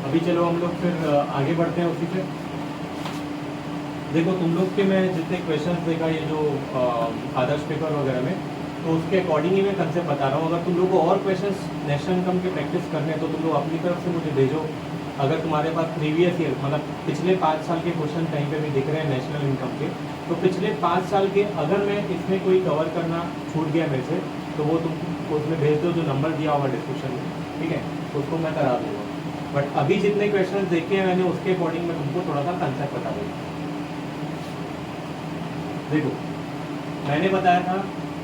अभी चलो हम लोग फिर आगे बढ़ते हैं उसी पे। देखो तुम लोग के मैं जितने क्वेश्चंस देखा ये जो आदर्श पेपर वगैरह में, तो उसके अकॉर्डिंग ही मैं कंसेप्ट बता रहा हूँ। अगर तुम लोग को और क्वेश्चंस नेशनल इनकम के प्रैक्टिस करने हैं तो तुम लोग अपनी तरफ से मुझे भेजो। अगर तुम्हारे पास प्रीवियस ईयर मतलब पिछले 5 साल के क्वेश्चन कहीं पे भी दिख रहे हैं नेशनल इनकम के, तो पिछले 5 साल के अगर मैं इसमें कोई कवर करना छूट गया मेरे से, तो वो तुम उसमें भेज दो जो नंबर दिया होगा डिस्क्रिप्शन में, ठीक है, तो उसको मैं करा दूँगा। बट अभी जितने क्वेश्चन देखे हैं मैंने उसके अकॉर्डिंग मैं तुमको थोड़ा सा कंसेप्ट बता दूँगा। देखो मैंने बताया था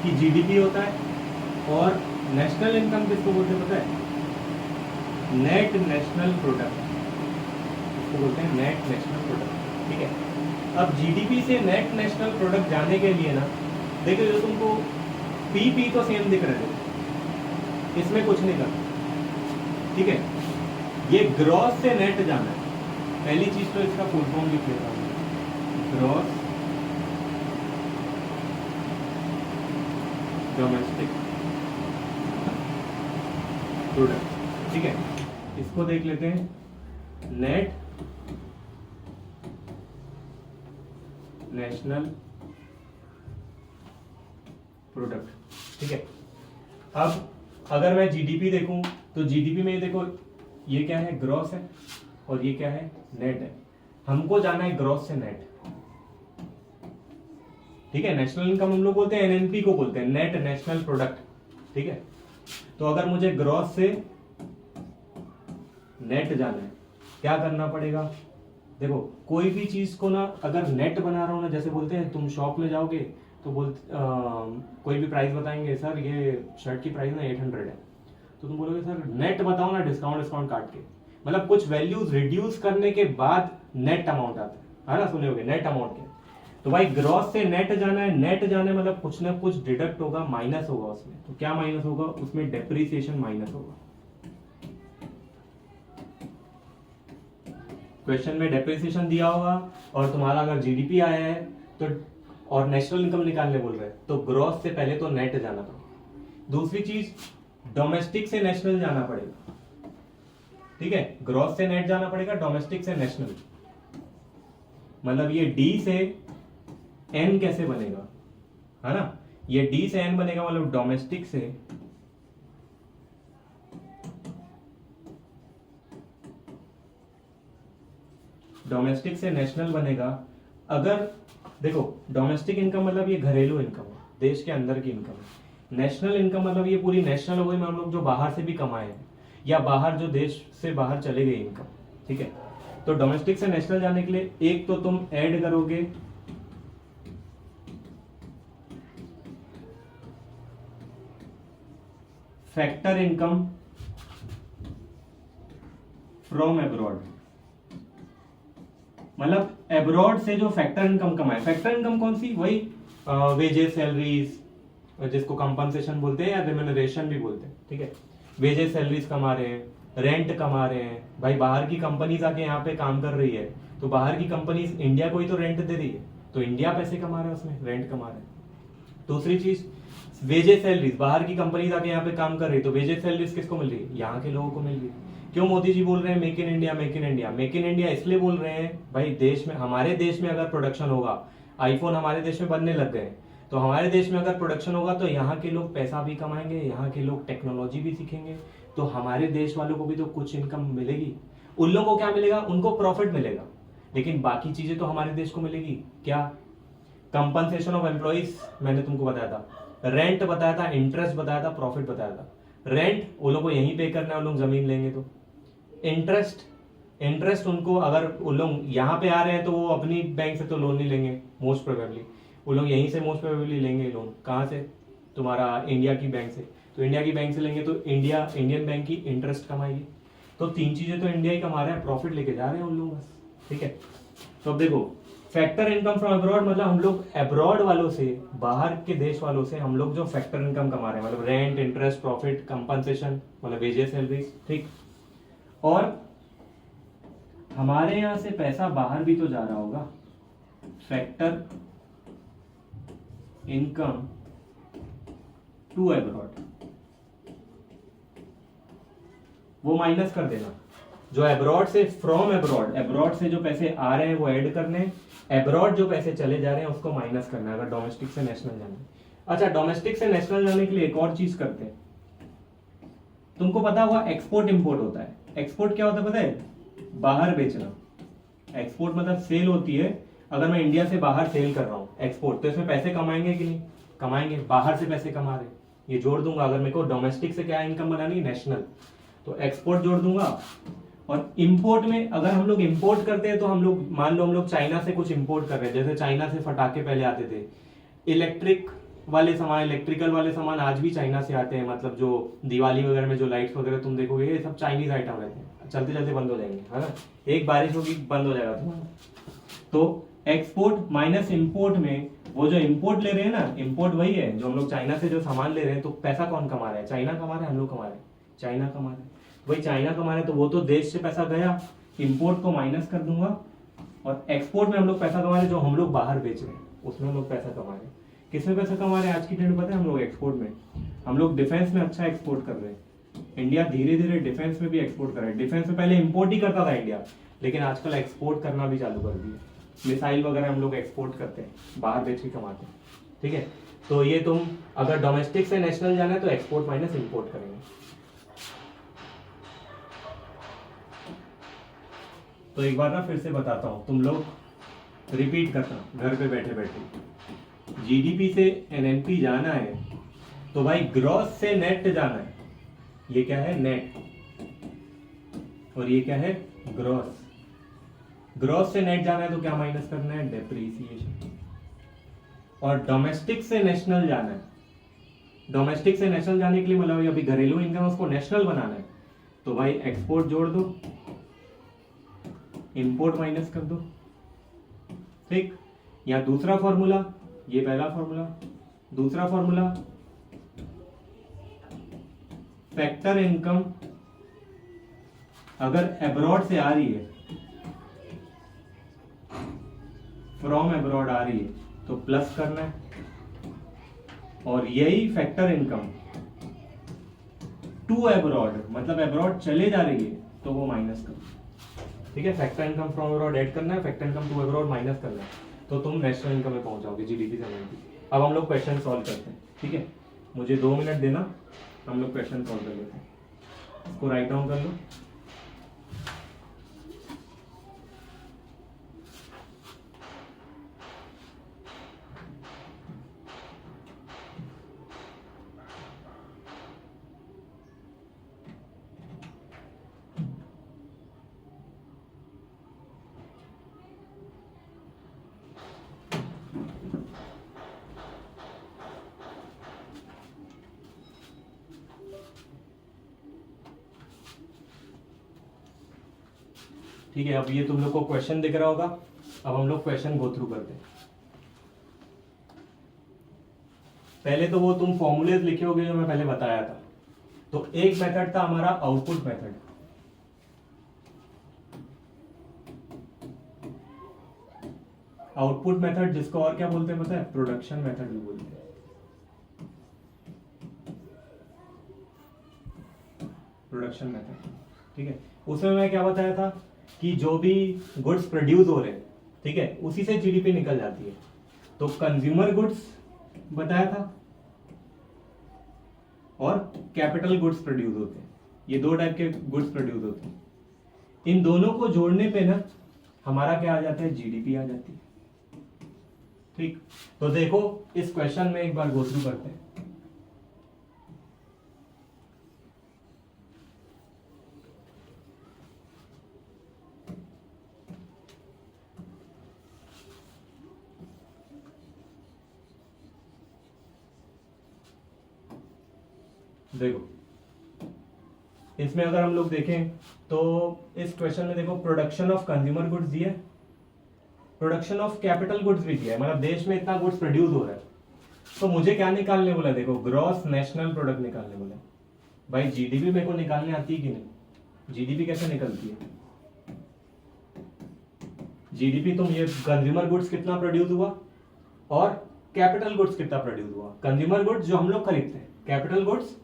कि जीडीपी होता है और नेशनल इनकम किसको बोलते हैं पता है? नेट नेशनल प्रोडक्ट, इसको बोलते हैं नेट नेशनल प्रोडक्ट, ठीक है। अब जीडीपी से नेट नेशनल प्रोडक्ट जाने के लिए ना, देखो जो तुमको पी तो सेम दिख रहे थे, इसमें कुछ नहीं करना, ठीक है। ये ग्रॉस से नेट जाना है। पहली चीज तो इसका फुल फॉर्म लिख लेता हूँ, ग्रॉस डोमेस्टिक प्रोडक्ट, ठीक है। इसको देख लेते हैं, नेट नेशनल प्रोडक्ट, ठीक है। अब अगर मैं जीडीपी देखूं तो जीडीपी में देखो ये क्या है, ग्रॉस है, और ये क्या है, नेट है। हमको जाना है ग्रॉस से नेट, ठीक है। नेशनल इनकम हम लोग बोलते हैं, एनएनपी को बोलते हैं नेट नेशनल प्रोडक्ट, ठीक है। तो अगर मुझे ग्रॉस से नेट जाना है, क्या करना पड़ेगा? देखो कोई भी चीज को ना अगर नेट बना रहा हूं ना, जैसे बोलते हैं तुम शॉप में जाओगे तो कोई भी प्राइस बताएंगे, सर ये शर्ट की प्राइस ना 800 है, तो तुम बोलोगे सर नेट बताओ ना डिस्काउंट डिस्काउंट काट के, मतलब कुछ वैल्यूज रिड्यूस करने के बाद नेट अमाउंट आता है ना, सुने होगे नेट अमाउंट के। तो भाई ग्रॉस से नेट जाना है, नेट जाना है मतलब कुछ ना कुछ डिडक्ट होगा, माइनस होगा उसमें। तो क्या माइनस होगा उसमें? डेप्रिसिएशन माइनस होगा। क्वेश्चन में डेप्रिसिएशन दिया होगा और तुम्हारा अगर जीडीपी आया है तो और नेशनल इनकम निकालने बोल रहे हैं तो ग्रॉस से पहले तो नेट जाना पड़ेगा। दूसरी चीज डोमेस्टिक से नेशनल जाना पड़ेगा, ठीक है। ग्रॉस से नेट जाना पड़ेगा, डोमेस्टिक से नेशनल, मतलब ये डी से एन कैसे बनेगा, है ना, ये डी से एन बनेगा, मतलब डोमेस्टिक से नेशनल बनेगा। अगर देखो डोमेस्टिक इनकम मतलब ये घरेलू इनकम है, देश के अंदर की इनकम है। नेशनल इनकम मतलब ये पूरी नेशनल हो गई, हम लोग जो बाहर से भी कमाए हैं या बाहर जो देश से बाहर चले गए इनकम, ठीक है। तो डोमेस्टिक से नेशनल जाने के लिए एक तो तुम ऐड करोगे फैक्टर इनकम फ्रॉम एब्रॉड, मतलब एब्रॉड से जो फैक्टर इनकम कमाए। फैक्टर इनकम कौन सी? वही वेजेस, सैलरीज, जिसको कंपनसेशन बोलते हैं या रेम्यूनरेशन भी बोलते हैं, ठीक है। वेजेस सैलरीज कमा रहे हैं, रेंट कमा रहे हैं, भाई बाहर की कंपनीज आके यहाँ पे काम कर रही है तो बाहर की कंपनीज इंडिया को ही तो रेंट दे रही है, तो इंडिया पैसे कमा रहा है उसमें, रेंट कमा रहा है। दूसरी चीज वेजेस सैलरीज, बाहर की कंपनीज आके यहाँ पे काम कर रही है तो वेजेस सैलरीज किसको मिल रही है? यहाँ के लोगों को मिल रही है। क्यों मोदी जी बोल रहे हैं make in India, make in India? Make in India इसलिए बोल रहे हैं भाई देश में, हमारे देश में अगर प्रोडक्शन होगा, आईफोन हमारे देश में बनने लग गए, तो हमारे देश में अगर प्रोडक्शन होगा तो यहाँ के लोग पैसा भी कमाएंगे, यहाँ के लोग टेक्नोलॉजी भी सीखेंगे, तो हमारे देश वालों को भी तो कुछ इनकम मिलेगी। उन लोगों को क्या मिलेगा? उनको प्रॉफिट मिलेगा, लेकिन बाकी चीजें तो हमारे देश को मिलेगी। क्या? कंपनसेशन ऑफ एम्प्लॉइज मैंने तुमको बताया था, रेंट बताया था, इंटरेस्ट बताया था, प्रॉफिट बताया था। रेंट वो लोग को यहीं पे करना है, वो लोग जमीन लेंगे तो। इंटरेस्ट उनको, अगर वो लोग यहाँ पे आ रहे हैं तो वो अपनी बैंक से तो लोन नहीं लेंगे, मोस्ट प्रोबेबली वो लोग यहीं से मोस्ट प्रोबेबली लेंगे लोन। कहाँ से? तुम्हारा इंडिया की बैंक से। तो इंडिया की बैंक से लेंगे तो इंडियन बैंक की इंटरेस्ट कमाएगी। तो तीन चीजें तो इंडिया ही कमा रहे हैं, प्रॉफिट लेके जा रहे हैं उन लोग बस, ठीक है। तो अब देखो फैक्टर इनकम फ्रॉम अब्रॉड मतलब हम लोग अब्रॉड वालों से, बाहर के देश वालों से हम लोग जो फैक्टर इनकम कमा रहे हैं, मतलब रेंट, इंटरेस्ट, प्रॉफिट, कंपनसेशन, मतलब वेजेस, सैलरीज, ठीक। और हमारे यहां से पैसा बाहर भी तो जा रहा होगा, फैक्टर इनकम टू अब्रॉड, वो माइनस कर देना। जो अब्रॉड से, फ्रॉम अब्रॉड, अब्रॉड से जो पैसे आ रहे हैं वो ऐड करने, अब्रॉड जो पैसे चले जा रहे हैं उसको माइनस करना है, अगर डोमेस्टिक से नेशनल जाना है। अच्छा, डोमेस्टिक से नेशनल जाने के लिए एक और चीज करते हैं, तुमको पता हुआ एक्सपोर्ट इंपोर्ट होता है। एक्सपोर्ट क्या होता है पता है? बाहर बेचना। एक्सपोर्ट मतलब सेल होती है, अगर मैं इंडिया से बाहर सेल कर रहा हूँ एक्सपोर्ट, तो इसमें पैसे कमाएंगे कि नहीं? कमाएंगे, बाहर से पैसे कमा रहे, ये जोड़ दूंगा। अगर मेरे को डोमेस्टिक से क्या इनकम बनानी है? नेशनल, तो एक्सपोर्ट जोड़ दूंगा। और इंपोर्ट में अगर हम लोग इंपोर्ट करते हैं तो हम लोग, मान लो हम लोग चाइना से कुछ इंपोर्ट कर रहे हैं, जैसे चाइना से फटाके पहले आते थे, इलेक्ट्रिक वाले सामान, इलेक्ट्रिकल वाले सामान आज भी चाइना से आते हैं। मतलब जो दिवाली वगैरह में जो लाइट्स वगैरह तुम देखोगे ये सब चाइनीज आइटम रहते हैं, चलते चलते बंद हो जाएंगे, है ना? एक बारिश होगी बंद हो जाएगा तुम्हारा। तो एक्सपोर्ट माइनस इंपोर्ट में वो जो इंपोर्ट ले रहे हैं ना, इंपोर्ट वही है जो हम लोग चाइना से जो सामान ले रहे हैं, तो पैसा कौन कमा रहा है? चाइना कमा रहा है, हम लोग कमा रहे हैं? चाइना कमा रहे हैं। वही चाइना कमा रहे हैं, तो वो तो देश से पैसा गया, इंपोर्ट को माइनस कर दूंगा, और एक्सपोर्ट में हम लोग पैसा कमा रहे हैं जो हम लोग बाहर बेच रहे हैं, उसमें हम लोग पैसा कमा रहे हैं। किसमें पैसा कमा रहे हैं आज की डेट में पता है? हम लोग एक्सपोर्ट में, हम लोग डिफेंस में अच्छा एक्सपोर्ट कर रहे हैं। इंडिया धीरे धीरे डिफेंस में भी एक्सपोर्ट कर रहा है। डिफेंस में पहले इंपोर्ट ही करता था इंडिया, लेकिन आजकल एक्सपोर्ट करना भी चालू कर दिया। मिसाइल वगैरह हम लोग एक्सपोर्ट करते हैं, बाहर बेच के कमाते हैं, ठीक है? तो ये तुम अगर डोमेस्टिक से नेशनल जाना है तो एक्सपोर्ट माइनस इंपोर्ट करेंगे। तो एक बार ना फिर से बताता हूं, तुम लोग रिपीट करना घर पे बैठे बैठे। जीडीपी से एनएनपी जाना है तो भाई ग्रॉस से नेट जाना है। ये क्या है? नेट, और ये क्या है? ग्रॉस। ग्रॉस से नेट जाना है तो क्या माइनस करना है? डेप्रीसिएशन। और डोमेस्टिक से नेशनल जाना है, डोमेस्टिक से नेशनल जाने के लिए मतलब अभी घरेलू इनकम उसको नेशनल बनाना है, तो भाई एक्सपोर्ट जोड़ दो, इंपोर्ट माइनस कर दो, ठीक? या दूसरा फॉर्मूला, ये पहला फॉर्मूला, दूसरा फॉर्मूला, फैक्टर इनकम अगर अब्रॉड से आ रही है, फ्रॉम अब्रॉड आ रही है तो प्लस करना है, और यही फैक्टर इनकम टू अब्रॉड, मतलब अब्रॉड चले जा रही है तो वो माइनस करना, ठीक है? Factor income from abroad add करना है, factor income to abroad minus करना है, तो तुम नेशनल इनकम में पहुंच जाओगे, जीडीपी से एनएनपी। अब हम लोग क्वेश्चन सॉल्व करते हैं, ठीक है? मुझे 2 मिनट देना, हम लोग क्वेश्चन सॉल्व कर लेते हैं। इसको राइट डाउन कर लो। ठीक है, अब ये तुम लोग को क्वेश्चन दिख रहा होगा। अब हम लोग क्वेश्चन गो थ्रू करते हैं। पहले तो वो तुम फॉर्मूलेज लिखे होगे जो मैं पहले बताया था। तो एक मेथड था हमारा आउटपुट मेथड, आउटपुट मेथड जिसको और क्या बोलते हैं पता है? प्रोडक्शन मेथड भी बोलते हैं, प्रोडक्शन मेथड, ठीक है? उसमें मैं क्या बताया था कि जो भी गुड्स प्रोड्यूस हो रहे हैं, ठीक है, उसी से जीडीपी निकल जाती है। तो कंज्यूमर गुड्स बताया था और कैपिटल गुड्स प्रोड्यूस होते हैं, ये 2 टाइप के गुड्स प्रोड्यूस होते हैं। इन दोनों को जोड़ने पे ना हमारा क्या आ जाता है? जीडीपी आ जाती है, ठीक? तो देखो इस क्वेश्चन में एक बार गो थ्रू करते हैं। देखो इसमें अगर हम लोग देखें तो इस क्वेश्चन में देखो प्रोडक्शन ऑफ कंज्यूमर गुड्स दिया है, प्रोडक्शन ऑफ कैपिटल गुड्स भी दिया है, मतलब देश में इतना गुड्स प्रोड्यूस हो रहा है। तो मुझे क्या निकालने बोला? देखो ग्रॉस नेशनल प्रोडक्ट निकालने बोला। भाई जीडीपी मेरे को निकालने आती है कि नहीं? जीडीपी कैसे निकलती है? जीडीपी तुम ये कंज्यूमर गुड्स कितना प्रोड्यूस हुआ और कैपिटल गुड्स कितना प्रोड्यूस हुआ। कंज्यूमर गुड्स जो हम लोग खरीदते हैं, कैपिटल गुड्स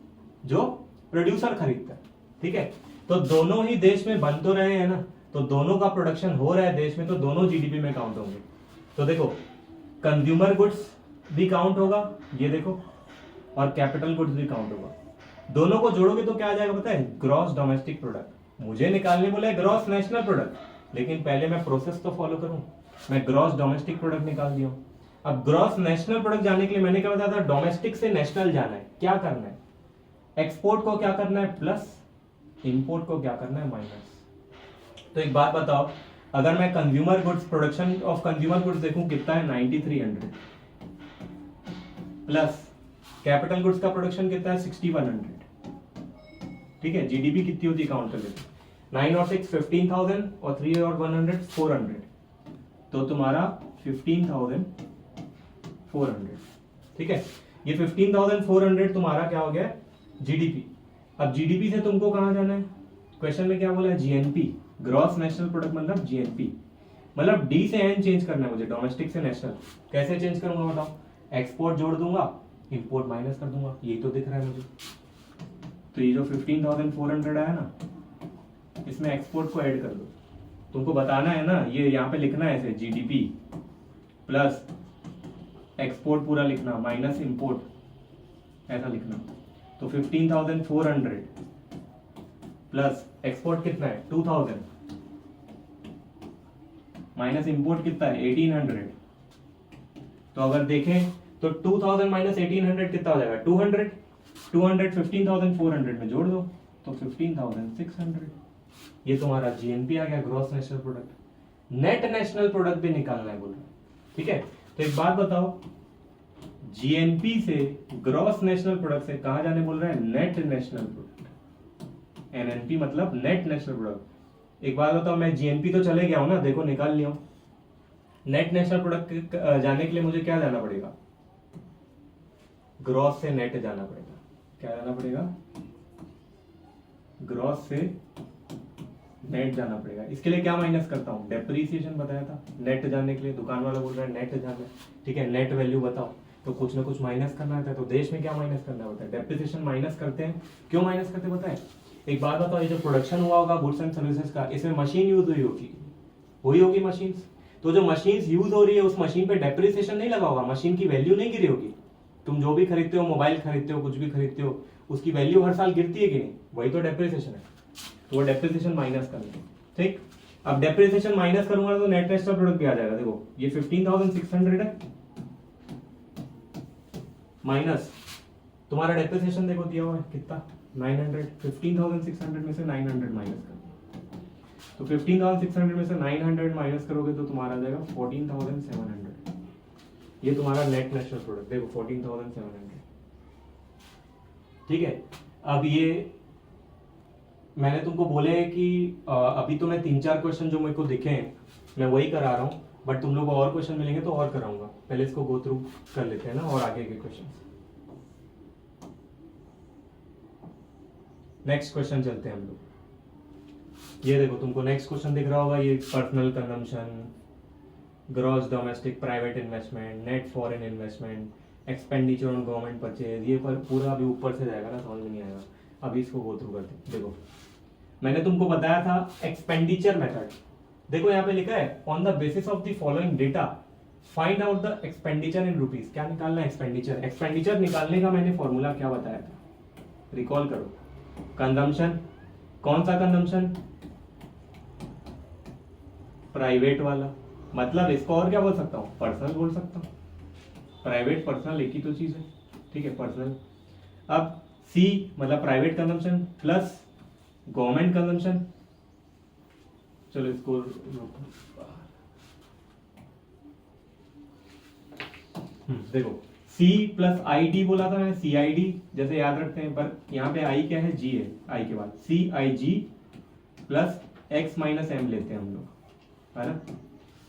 जो प्रोड्यूसर खरीदता है, ठीक है? तो दोनों ही देश में बन तो रहे हैं ना, तो दोनों का प्रोडक्शन हो रहा है देश में, तो दोनों जीडीपी में काउंट होंगे। तो देखो कंज्यूमर गुड्स भी काउंट होगा, ये देखो, और कैपिटल गुड्स भी काउंट होगा। दोनों को जोड़ोगे तो क्या आ जाएगा पता है, ग्रॉस डोमेस्टिक प्रोडक्ट। मुझे निकालने बोला है ग्रॉस नेशनल प्रोडक्ट, लेकिन पहले मैं प्रोसेस तो फॉलो करूं। मैं ग्रॉस डोमेस्टिक प्रोडक्ट निकाल दिया हूं। अब ग्रॉस नेशनल प्रोडक्ट जाने के लिए मैंने क्या बताया था, डोमेस्टिक से नेशनल जाना है। क्या करना है, एक्सपोर्ट को क्या करना है प्लस, इंपोर्ट को क्या करना है माइनस। तो एक बात बताओ, अगर मैं consumer goods, production of consumer goods देखूं कितना है 9300, प्लस कैपिटल गुड्स का प्रोडक्शन कितना है 6100, ठीक है। जीडीपी कितनी होती है काउंट कर लेते, 9 और 6 15,000 और 3 और 100 400, तो तुम्हारा 15,400, ठीक है। ये 15,400 तुम्हारा क्या हो गया, जीडीपी। अब जीडीपी से तुमको कहां जाना है, क्वेश्चन में क्या बोला है, जीएनपी, ग्रॉस नेशनल प्रोडक्ट मतलब जीएनपी, मतलब डी से एन चेंज करना है मुझे, डोमेस्टिक से नेशनल। कैसे चेंज करूंगा बताओ, एक्सपोर्ट जोड़ दूंगा, इंपोर्ट माइनस कर दूंगा, यही तो दिख रहा है मुझे। तो ये जो 15,400 आया ना, इसमें एक्सपोर्ट को ऐड कर दो। तुमको बताना है ना, ये यहाँ पे लिखना है ऐसे, जीडीपी प्लस एक्सपोर्ट पूरा लिखना माइनस इंपोर्ट, ऐसा लिखना। तो 15,400 प्लस एक्सपोर्ट कितना है 2,000 माइनस इंपोर्ट कितना है 1,800। तो अगर देखें तो 2,000 माइनस 1,800 कितना हो जाएगा 200, 200 15,400 में जोड़ दो तो 15,600। ये तुम्हारा जीएनपी आ गया, gross national product. Net national product भी निकालना है बोल रहा है, ठीक है। तो एक बात बताओ, जीएनपी से ग्रॉस नेशनल प्रोडक्ट से कहां जाने बोल रहे हैं, नेट नेशनल प्रोडक्ट। एनएनपी मतलब नेट नेशनल प्रोडक्ट। एक बात बताओ, मैं जीएनपी तो चले गया हूं ना, देखो निकाल लिया हूं। नेट नेशनल प्रोडक्ट जाने के लिए मुझे क्या जाना पड़ेगा, ग्रॉस से नेट जाना पड़ेगा। क्या जाना पड़ेगा, ग्रॉस से नेट जाना पड़ेगा। इसके लिए क्या माइनस करता हूं, डेप्रीसिएशन बताया था। नेट जाने के लिए दुकान वाला बोल रहा है नेट जाना है, ठीक है, नेट वैल्यू बताओ, तो कुछ ना कुछ माइनस करना होता है। तो देश में क्या माइनस करना होता है, डेप्रीसिएशन माइनस करते हैं। क्यों माइनस करते पता है, एक बात बताओ, ये जो प्रोडक्शन हुआ होगा गुड्स एंड सर्विसेज का, इसमें मशीन यूज हुई होगी मशीन। तो जो मशीन यूज हो रही है उस मशीन पे डेप्रीसिएशन नहीं लगा होगा, मशीन की वैल्यू नहीं गिरी होगी। तुम जो भी खरीदते हो, मोबाइल खरीदते हो, कुछ भी खरीदते हो, उसकी वैल्यू हर साल गिरती है कि नहीं, वही तो डेप्रिसिएशन है। तो वो डेप्रिसिएशन माइनस कर लो, ठीक। अब डेप्रिसिएशन माइनस करूंगा तो नेट नेशनल प्रोडक्ट भी आ जाएगा। देखो ये 15,600 है माइनस तुम्हारा डेप्रिसिएशन देखो दिया हुआ है कितना 900। 15,600 में से 900 माइनस कर दो, तो 15,600 में से 900 माइनस करोगे तो तुम्हारा आ जाएगा 14,700। ये तुम्हारा नेट नेशनल प्रोडक्ट देखो 14,700, ठीक है। अब ये मैंने तुमको बोले कि अभी तो मैं 3-4 क्वेश्चन जो मेरे को दिखे हैं मैं वही करा रहा हूँ, बट तुम लोग को और क्वेश्चन मिलेंगे तो और कराऊंगा। पहले इसको गो थ्रू कर लेते हैं ना, और आगे के क्वेश्चन। नेक्स्ट क्वेश्चन चलते हैं हम लोग। ये देखो तुमको नेक्स्ट क्वेश्चन दिख रहा होगा, ये personal consumption, gross domestic private investment, net foreign investment, expenditure on government purchase, ये पर पूरा अभी ऊपर से जाएगा ना, समझ में नहीं आएगा। अभी इसको गो थ्रू करते हैं। देखो मैंने तुमको बताया था एक्सपेंडिचर मेथड, देखो यहाँ पे लिखा है on the basis of the following data find out the expenditure in rupees. क्या निकालना है, एक्सपेंडिचर। एक्सपेंडिचर निकालने का मैंने फॉर्मूला क्या बताया था, रिकॉल करो। कंजम्पशन, कौन सा कंजम्पशन, प्राइवेट वाला, मतलब इसको और क्या बोल सकता हूँ, पर्सनल बोल सकता हूँ। प्राइवेट पर्सनल एक ही तो चीज है, ठीक है, पर्सनल। अब सी मतलब private consumption plus government consumption. चलो इसको देखो सी प्लस आई डी बोला था मैंने, सी आई डी जैसे याद रखते हैं, पर यहाँ पे आई क्या है, जी है, आई के बाद सी आई जी प्लस एक्स माइनस एम लेते हैं हम लोग, है ना।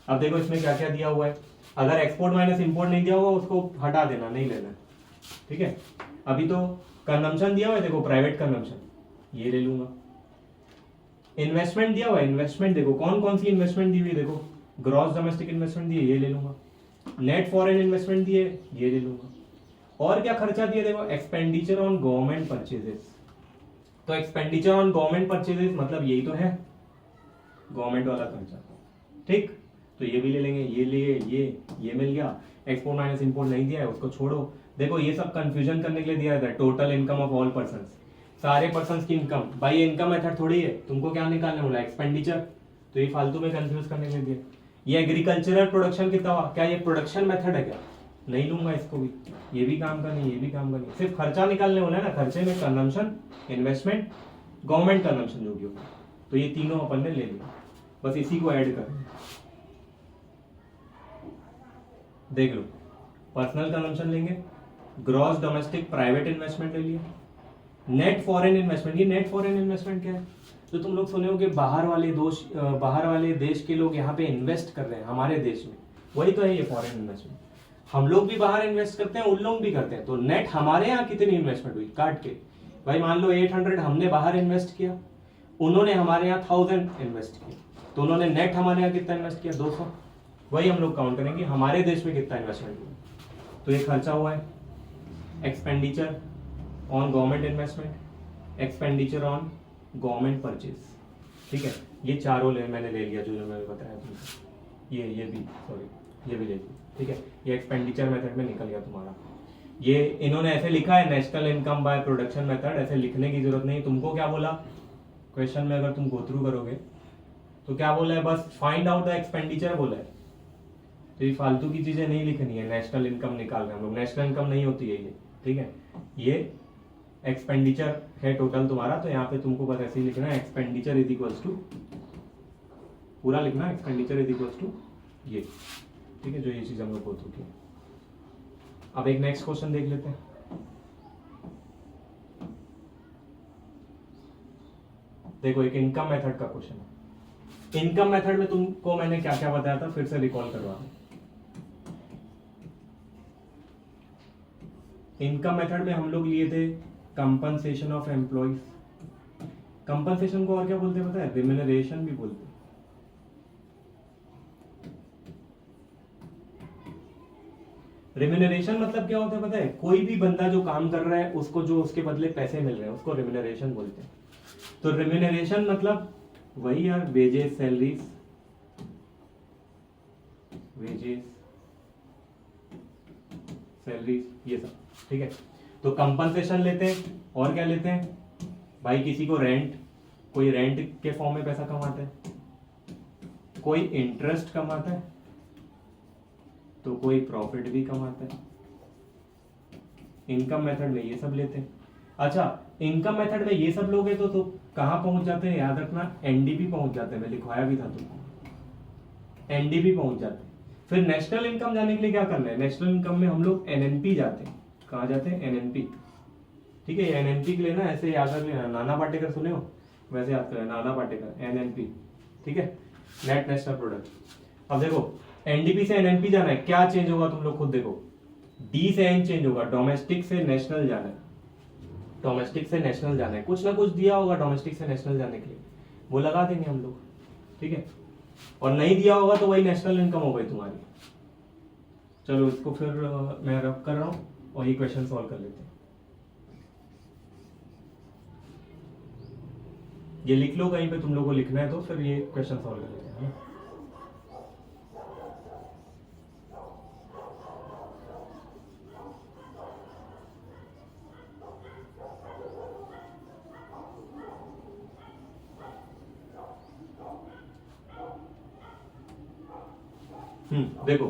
अब देखो इसमें क्या क्या दिया हुआ है, अगर एक्सपोर्ट माइनस इंपोर्ट नहीं दिया हुआ उसको हटा देना, नहीं लेना, ठीक है। अभी तो कंजम्पशन दिया हुआ है, देखो प्राइवेट कंजम्पशन ये ले लूंगा। इन्वेस्टमेंट दिया हुआ है, इन्वेस्टमेंट देखो कौन कौन सी इन्वेस्टमेंट दी हुई है, देखो ग्रॉस डोमेस्टिक इन्वेस्टमेंट दी है, ये ले लूंगा। नेट फॉरेन इन्वेस्टमेंट दी है, ये ले लूंगा। और क्या खर्चा दिया, देखो एक्सपेंडिचर ऑन गवर्नमेंट परचेजेस, तो एक्सपेंडिचर ऑन गवर्नमेंट परचेजेस मतलब यही तो है, गवर्नमेंट वाला खर्चा, ठीक। तो ये भी ले लेंगे, ये लिए, ये मिल गया। एक्सपोर्ट माइनस इंपोर्ट नहीं दिया है, उसको छोड़ो। देखो ये सब कंफ्यूजन करने के लिए दिया था, total income of all persons, सारे पर्संस की इनकम। भाई ये इनकम मेथड थोड़ी है, तुमको क्या निकालने बोला, एक्सपेंडिचर। तो ये फालतू में कंफ्यूज करने के लिए दिया। ये एग्रीकल्चरल प्रोडक्शन कितना हुआ, क्या ये प्रोडक्शन मेथड है क्या, नहीं लूंगा इसको भी, ये भी काम का नहीं, ये भी काम का नहीं, सिर्फ खर्चा निकालने वाला है ना, खर्चे में कंजम्पशन, इन्वेस्टमेंट, गवर्नमेंट कंजम्पशन जो भी होगा। तो ये तीनों अपन ने ले लिया, बस इसी को ऐड कर देख लो। पर्सनल कंजम्पशन लेंगे, ग्रॉस डोमेस्टिक प्राइवेट इन्वेस्टमेंट ले लिया, नेट फॉरेन इन्वेस्टमेंट। ये नेट फॉरेन इन्वेस्टमेंट क्या है, तो तुम लोग सुने हो कि बाहर वाले देश के लोग यहाँ पे इन्वेस्ट कर रहे हैं हमारे देश में, वही तो है ये फॉरेन इन्वेस्टमेंट। हम लोग भी बाहर इन्वेस्ट करते हैं, उन लोग भी करते हैं। तो नेट हमारे यहाँ कितनी इन्वेस्टमेंट हुई काट के, भाई मान लो 800 हमने बाहर इन्वेस्ट किया, उन्होंने हमारे यहाँ 1000 इन्वेस्ट किया, तो उन्होंने नेट हमारे यहाँ कितना इन्वेस्ट किया, 200। वही हम लोग काउंट करेंगे हमारे देश में कितना इन्वेस्टमेंट हुआ। तो ये खर्चा हुआ है, expenditure on government investment, expenditure on government purchase, ठीक है। ये चारों मैंने ले लिया जो मैंने बताया तुमको। ये भी सॉरी, ये भी ले लिया, ठीक है। ये एक्सपेंडिचर मेथड में निकल गया तुम्हारा। ये इन्होंने ऐसे लिखा है, national income by production method, ऐसे लिखने की जरूरत नहीं। तुमको क्या बोला क्वेश्चन में, अगर तुम गो थ्रू करोगे तो क्या बोला है, बस फाइंड आउट द एक्सपेंडिचर बोला है। तो ये फालतू की चीजें नहीं लिखनी है, नेशनल इनकम निकाल रहे हैं हम लोग, नेशनल इनकम नहीं होती है ये, ठीक है। ये एक्सपेंडिचर है टोटल तुम्हारा, तो यहाँ पे तुमको बस ऐसे ही लिखना है, एक्सपेंडिचर इज इक्वल्स टू, पूरा लिखना है एक्सपेंडिचर इज इक्वल्स टू ये, ठीक है, जो ये चीज हम लोग बोल चुके हैं। अब एक नेक्स्ट क्वेश्चन देख लेते हैं। देखो एक इनकम मेथड का क्वेश्चन है। इनकम मेथड में तुमको मैंने क्या क्या बताया था, फिर से रिकॉल करवा। इनकम मेथड में हम लोग लिए थे कंपनसेशन ऑफ एम्प्लॉइज। कंपनसेशन को और क्या बोलते हैं पता है, रिम्यूनरेशन भी बोलते हैं। रिम्यूनरेशन मतलब क्या होता है पता है, कोई भी बंदा जो काम कर रहा है उसको जो उसके बदले पैसे मिल रहे हैं उसको रिम्यूनरेशन बोलते हैं। तो रिम्यूनरेशन मतलब वही यार, वेजेस, सैलरीज, वेजेस, सैलरीज, ये सब, ठीक है। तो कंपनसेशन लेते हैं, और क्या लेते हैं भाई, किसी को रेंट, कोई रेंट के फॉर्म में पैसा कमाता है, कोई इंटरेस्ट कमाता है, तो कोई प्रॉफिट भी कमाता है। इनकम मेथड में ये सब लेते हैं। अच्छा, इनकम मेथड में ये सब लोगे तो कहां पहुंच जाते हैं, याद रखना, एनडीपी पहुंच जाते हैं। मैं लिखवाया भी था तुमको, एनडीपी पहुंच जाते हैं। फिर नेशनल इनकम जाने के लिए क्या करना है, नेशनल इनकम में हम लोग एनएनपी जाते हैं। कहां जाते हैं, एनएनपी, ठीक है। एनएनपी के लिए ना ऐसे याद रख लेना, नाना पाटेकर सुने हो, वैसे याद करें, नाना पाटेकर, एनएनपी, ठीक है, नेट नेशनल प्रोडक्ट। अब देखो एनडीपी से एनएनपी जाना है, क्या चेंज होगा तुम लोग खुद देखो, डी से एन चेंज होगा, डोमेस्टिक से नेशनल जाना है, डोमेस्टिक से नेशनल जाना है, कुछ ना कुछ दिया होगा डोमेस्टिक से नेशनल जाने के लिए, वो लगा देंगे हम लोग, ठीक है। और नहीं दिया होगा तो वही नेशनल इनकम हो गई तुम्हारी। चलो इसको फिर मैं रब कर रहा हूं और ये क्वेश्चन सॉल्व कर लेते हैं। ये लिख लो कहीं पे, तुम लोग को लिखना है तो फिर ये क्वेश्चन सॉल्व कर लेते हैं। देखो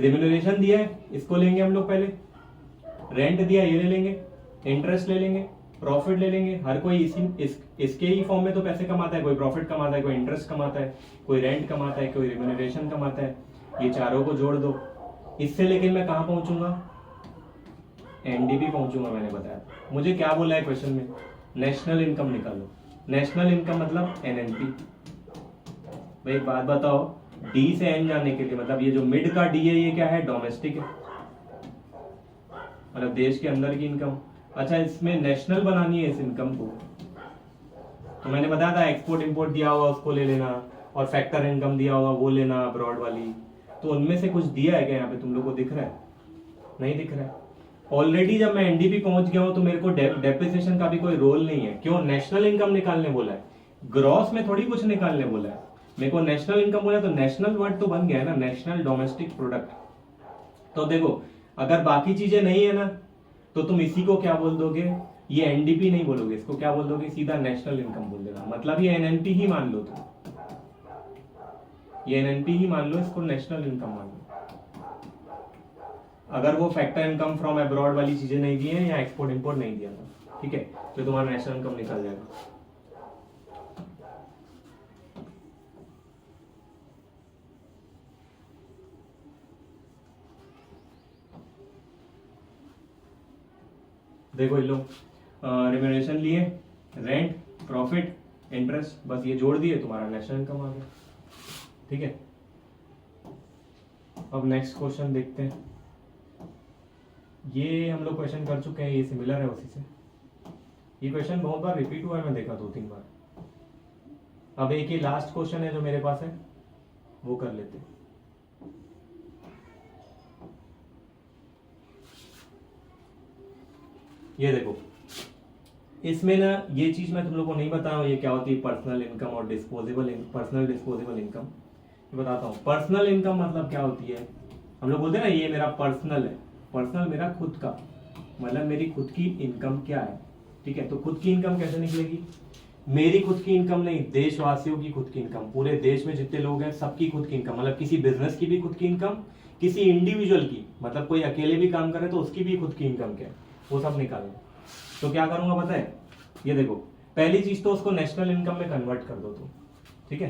रिम्यूनरेशन दिया है, इसको लेंगे हम लोग पहले, रेंट दिया ये ले लेंगे, इंटरेस्ट ले लेंगे, प्रॉफिट ले लेंगे। हर कोई इसके ही फॉर्म में तो पैसे कमाता है, कोई प्रॉफिट कमाता है, कोई इंटरेस्ट कमाता है, कोई रेंट कमाता है, कोई रिम्यूनरेशन कमाता है। ये चारों को जोड़ दो, इससे लेकिन मैं कहां पहुंचूंगा, एनडीपी पहुंचूंगा। मैंने बताया मुझे क्या बोला है क्वेश्चन में, नेशनल इनकम निकालो। नेशनल इनकम मतलब एनएनपी। भाई एक बात बताओ, डी से एन जाने के लिए मतलब ये जो मिड का डी है ये क्या है, डोमेस्टिक है, मतलब देश के अंदर की इनकम। अच्छा, इसमें नेशनल बनानी है इस इनकम को, तो मैंने बताया था एक्सपोर्ट इंपोर्ट दिया होगा उसको ले लेना, और फैक्टर इनकम दिया होगा वो लेना, अब्रॉड वाली। तो उनमें से कुछ दिया है क्या यहाँ पे तुम लोग को दिख रहा है, नहीं दिख रहा है। ऑलरेडी जब मैं एनडीपी पहुंच गया हूं तो मेरे को डेप्रिसिएशन का भी कोई रोल नहीं है। क्यों? नेशनल इनकम निकालने बोला है, ग्रॉस में थोड़ी कुछ निकालने बोला है। मेरे को नेशनल इनकम बोला तो नेशनल वर्ड तो बन गया है ना, नेशनल डोमेस्टिक प्रोडक्ट। तो देखो अगर बाकी चीजें नहीं है ना तो तुम इसी को क्या बोल दोगे, ये एनडीपी नहीं बोलोगे, इसको क्या बोल दोगे, सीधा नेशनल इनकम बोल देगा। मतलब ये एनएनपी ही मान लो तुम, ये एनएनपी ही मान लो, इसको नेशनल इनकम मान लो। अगर वो फैक्टर इनकम फ्रॉम अब्रॉड वाली चीजें नहीं दी है या एक्सपोर्ट इंपोर्ट नहीं दिया था, ठीक है, तो तुम्हारा नेशनल इनकम निकल जाएगा। देखो ये लो रिम्यूनरेशन लिए, रेंट, प्रॉफिट, इंटरेस्ट, बस ये जोड़ दिए, तुम्हारा नेशनल इनकम आ गया। ठीक है, अब नेक्स्ट क्वेश्चन देखते हैं। ये हम लोग क्वेश्चन कर चुके हैं, ये सिमिलर है उसी से। ये क्वेश्चन बहुत बार रिपीट हुआ है, मैं देखा 2-3 बार। अब एक ही लास्ट क्वेश्चन है जो मेरे पास है, वो कर लेते हैं। ये देखो, इसमें ना ये चीज मैं तुम लोगों को नहीं बताऊं, ये क्या होती है पर्सनल इनकम और पर्सनल डिस्पोजेबल इनकम। बताता हूँ पर्सनल इनकम मतलब क्या होती है। हम लोग बोलते हैं ना ये मेरा पर्सनल है, पर्सनल मेरा खुद का, मतलब मेरी खुद की इनकम क्या है। ठीक है, तो खुद की इनकम कैसे निकलेगी, मेरी खुद की इनकम नहीं, देशवासियों की खुद की इनकम, पूरे देश में जितने लोग हैं सबकी खुद की इनकम, मतलब किसी बिजनेस की भी खुद की इनकम, किसी इंडिविजुअल की, मतलब कोई अकेले भी काम करे तो उसकी भी खुद की इनकम क्या है, वो सब निकालना। तो क्या करूंगा पता है, ये देखो पहली चीज तो उसको नेशनल इनकम में कन्वर्ट कर दो तुम। ठीक है,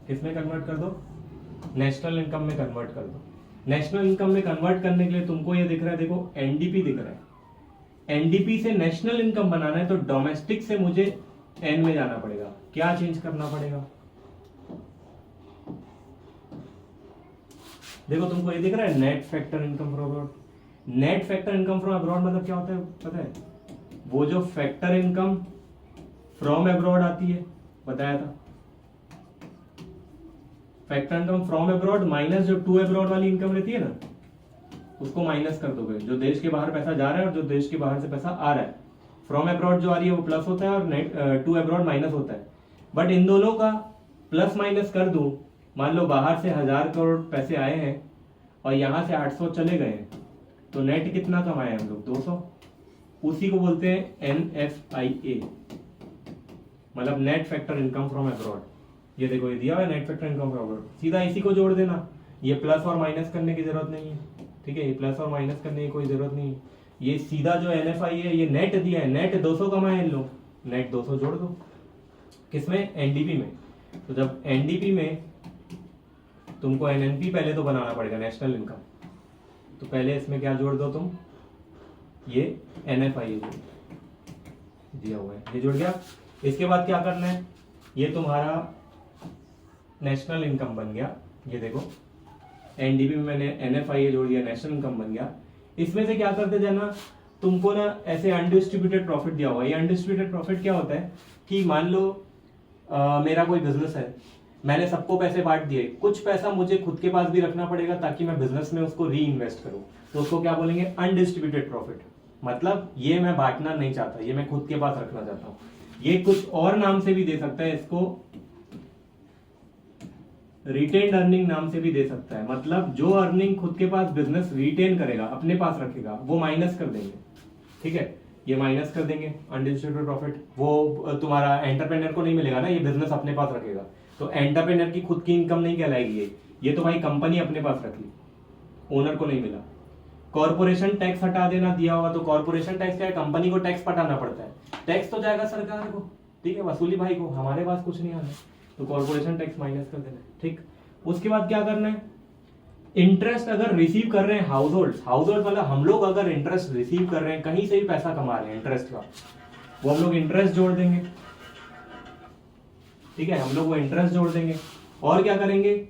किसमें कन्वर्ट कर दो, नेशनल इनकम में कन्वर्ट कर दो। नेशनल इनकम में कन्वर्ट करने के लिए तुमको ये दिख रहा है, देखो एनडीपी दिख रहा है। एनडीपी से नेशनल इनकम बनाना है तो डोमेस्टिक से मुझे एन में जाना पड़ेगा। क्या चेंज करना पड़ेगा, देखो तुमको ये दिख रहा है net factor income from abroad. Net factor income from abroad मतलब क्या होता है पता है, वो जो फैक्टर इनकम फ्रॉम अब्रॉड आती है, बताया था, factor income from abroad minus जो टू अब्रॉड वाली इनकम रहती है ना, उसको माइनस कर दोगे। जो देश के बाहर पैसा जा रहा है और जो देश के बाहर से पैसा आ रहा है, फ्रॉम अब्रॉड जो आ रही है वो प्लस होता है और नेट टू अब्रॉड माइनस होता है। बट इन दोनों का प्लस माइनस कर दूं, मान लो बाहर से 1000 करोड़ पैसे आए हैं और यहां से 800 चले गए हैं, तो नेट कितना कमाए हम लोग, 200। उसी को बोलते हैं NFIA, मतलब net factor income from abroad. ये देखो ये दिया हुआ है net factor income from abroad, सीधा इसी को जोड़ देना, ये प्लस और माइनस करने की जरूरत नहीं है। ठीक है, ये प्लस और माइनस करने की कोई जरूरत नहीं है। ये सीधा जो NFI है, ये नेट दिया है, नेट 200 कमाए इन लोग, नेट 200 जोड़ दो किसमें, एनडीपी में। तो जब एनडीपी में तुमको एनएनपी पहले तो बनाना पड़ेगा, नेशनल इनकम, तो पहले इसमें क्या जोड़ दो तुम, ये NFI दिया हुआ है, ये जुड़ गया। इसके बाद क्या करना है, ये तुम्हारा नेशनल इनकम बन गया। ये देखो एनडीपी में मैंने NFI जोड़ दिया, नेशनल इनकम बन गया। इसमें से क्या करते जाना, तुमको ना ऐसे अनडिस्ट्रीब्यूटेड प्रॉफिट दिया हुआ है। ये अनडिस्ट्रीब्यूटेड प्रॉफिट क्या होता है कि मान लो मेरा कोई बिजनेस है, मैंने सबको पैसे बांट दिए, कुछ पैसा मुझे खुद के पास भी रखना पड़ेगा ताकि मैं बिजनेस में उसको री इन्वेस्ट करूं, तो उसको क्या बोलेंगे, अनडिस्ट्रीब्यूटेड प्रॉफिट। मतलब ये मैं बांटना नहीं चाहता, ये मैं खुद के पास रखना चाहता हूं। ये कुछ और नाम से भी दे सकता है, इसको रिटेन्ड अर्निंग नाम से भी दे सकता है। मतलब जो अर्निंग खुद के पास बिजनेस रिटेन करेगा, अपने पास रखेगा, वो माइनस कर देंगे। ठीक है, ये माइनस कर देंगे अनडिस्ट्रीब्यूटेड प्रॉफिट, वो तुम्हारा एंटरप्रेन्योर को नहीं मिलेगा ना, ये बिजनेस अपने पास रखेगा, तो एंटरप्रेन्योर की खुद की इनकम नहीं कहलाएगी ये तो भाई कंपनी अपने पास रख ली, ओनर को नहीं मिला। कॉर्पोरेशन टैक्स हटा देना दिया हुआ, तो कॉर्पोरेशन टैक्स क्या है, कंपनी को टैक्स पटाना पड़ता है, टैक्स तो जाएगा सरकार को, ठीक है, वसूली भाई को, हमारे पास कुछ नहीं आना, तो कॉर्पोरेशन टैक्स माइनस कर देना। ठीक, उसके बाद क्या करना है, इंटरेस्ट अगर रिसीव कर रहे हैं हाउस होल्ड मतलब हम लोग अगर इंटरेस्ट रिसीव कर रहे हैं, कहीं से भी पैसा कमा रहे हैं इंटरेस्ट का, वो हम लोग इंटरेस्ट जोड़ देंगे। ठीक है, हम लोग वो इंटरेस्ट जोड़ देंगे। और क्या करेंगे,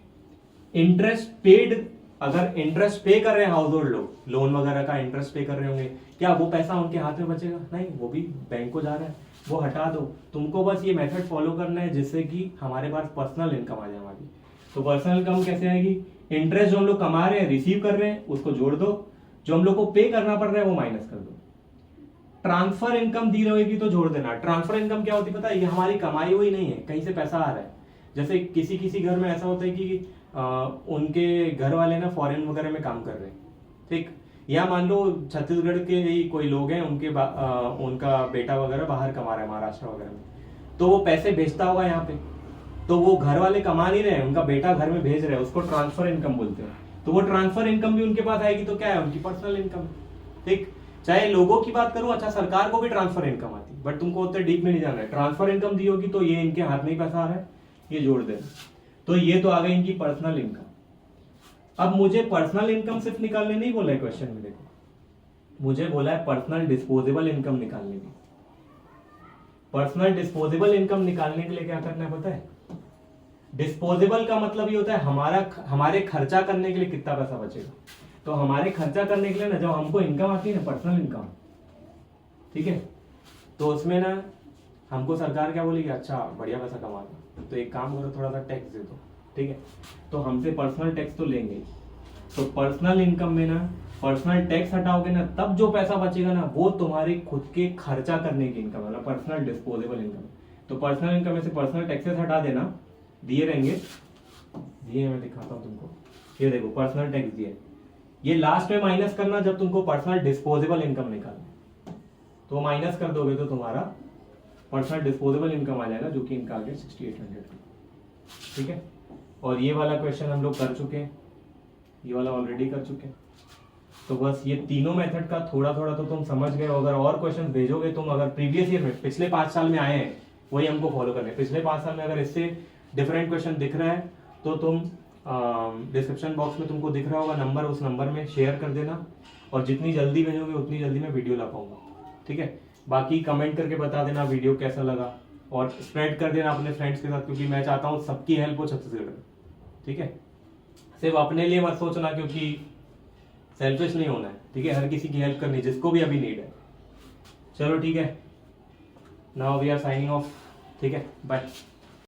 इंटरेस्ट पेड, अगर इंटरेस्ट पे कर रहे हैं हाउस होल्ड लोग, लोन वगैरह का इंटरेस्ट पे कर रहे होंगे, क्या वो पैसा उनके हाथ में बचेगा, नहीं, वो भी बैंक को जा रहा है, वो हटा दो। तुमको बस ये मेथड फॉलो करना है जिससे कि हमारे पास पर्सनल इनकम आ जाए हमारी। तो पर्सनल इनकम कैसे आएगी, इंटरेस्ट जो हम लोग कमा रहे हैं, रिसीव कर रहे हैं, उसको जोड़ दो, जो हम लोग को पे करना पड़ रहा है वो माइनस कर दो। ट्रांसफर इनकम दी रहेगी तो जोड़ देना। ट्रांसफर इनकम क्या होती है पता है, ये हमारी कमाई हुई नहीं है, कहीं से पैसा आ रहा है। जैसे किसी किसी घर में ऐसा होता है कि उनके घर वाले ना फॉरेन वगैरह में काम कर रहे हैं, ठीक, या मान लो छत्तीसगढ़ के ही कोई लोग हैं, उनका बेटा वगैरह बाहर कमा रहा है महाराष्ट्र वगैरह में, तो वो पैसे भेजता होगा यहाँ पे, तो वो घर वाले कमा नहीं रहे, उनका बेटा घर में भेज रहे हैं, उसको ट्रांसफर इनकम बोलते हैं। तो वो ट्रांसफर इनकम भी उनके पास आएगी तो क्या है, उनकी पर्सनल इनकम, ठीक। चाहे लोगों की बात करूं, अच्छा सरकार को भी ट्रांसफर इनकम आती है, बट तुमको उतने डीप में नहीं जाना है। ट्रांसफर इनकम दी होगी तो ये इनके हाथ में ही पैसा आ रहा है, ये जोड़ देना। तो ये तो आ गई इनकी पर्सनल इनकम। अब मुझे पर्सनल इनकम सिर्फ निकालने नहीं बोला है क्वेश्चन में, देखो मुझे बोला है पर्सनल डिस्पोजेबल इनकम निकालने की। पर्सनल डिस्पोजेबल इनकम निकालने के लिए क्या करना है पता है, डिस्पोजेबल का मतलब ये होता है हमारे खर्चा करने के लिए कितना पैसा बचेगा। तो हमारे खर्चा करने के लिए ना, जब हमको इनकम आती है ना, पर्सनल इनकम, ठीक है, तो उसमें ना हमको सरकार क्या बोलेगी, अच्छा बढ़िया पैसा कमा रहा, तो एक काम करो थोड़ा सा टैक्स दे दो, ठीक है, तो हमसे पर्सनल टैक्स तो लेंगे। तो पर्सनल इनकम में ना पर्सनल टैक्स हटाओगे ना, तब जो पैसा बचेगा ना वो तुम्हारे खुद के खर्चा करने की इनकम है ना, पर्सनल डिस्पोजेबल इनकम। तो पर्सनल इनकम में से पर्सनल टैक्सेस हटा देना, दिए रहेंगे, दिए मैं दिखाता हूँ तुमको, ये देखो पर्सनल टैक्स दिए, ये लास्ट में माइनस करना जब तुमको पर्सनल डिस्पोजेबल इनकम निकालना, तो माइनस कर दोगे तो तुम्हारा पर्सनल डिस्पोजेबल इनकम आ जाएगा, जो कि इनका आ गया 6800, ठीक है। और ये वाला क्वेश्चन हम लोग कर चुके हैं, ये वाला ऑलरेडी कर चुके हैं। तो बस ये तीनों मेथड का थोड़ा थोड़ा तो तुम समझ गए हो। अगर और क्वेश्चन भेजोगे तुम, अगर प्रीवियस ईयर में पिछले 5 साल में आए हैं वही हमको फॉलो करने, पिछले 5 साल में अगर इससे डिफरेंट क्वेश्चन दिख रहा है तो तुम डिस्क्रिप्शन बॉक्स में तुमको दिख रहा होगा नंबर, उस नंबर में शेयर कर देना, और जितनी जल्दी भेजोगे उतनी जल्दी मैं वीडियो ला पाऊंगा, ठीक है। बाकी कमेंट करके बता देना वीडियो कैसा लगा, और स्प्रेड कर देना अपने फ्रेंड्स के साथ, क्योंकि मैं चाहता हूँ सबकी हेल्प हो छत्तीसगढ़ में, ठीक है। सिर्फ अपने लिए मत सोचना, क्योंकि सेल्फिश नहीं होना है, ठीक है, हर किसी की हेल्प करनी जिसको भी अभी नीड है। चलो ठीक है, now we are signing off, ठीक है, बाय।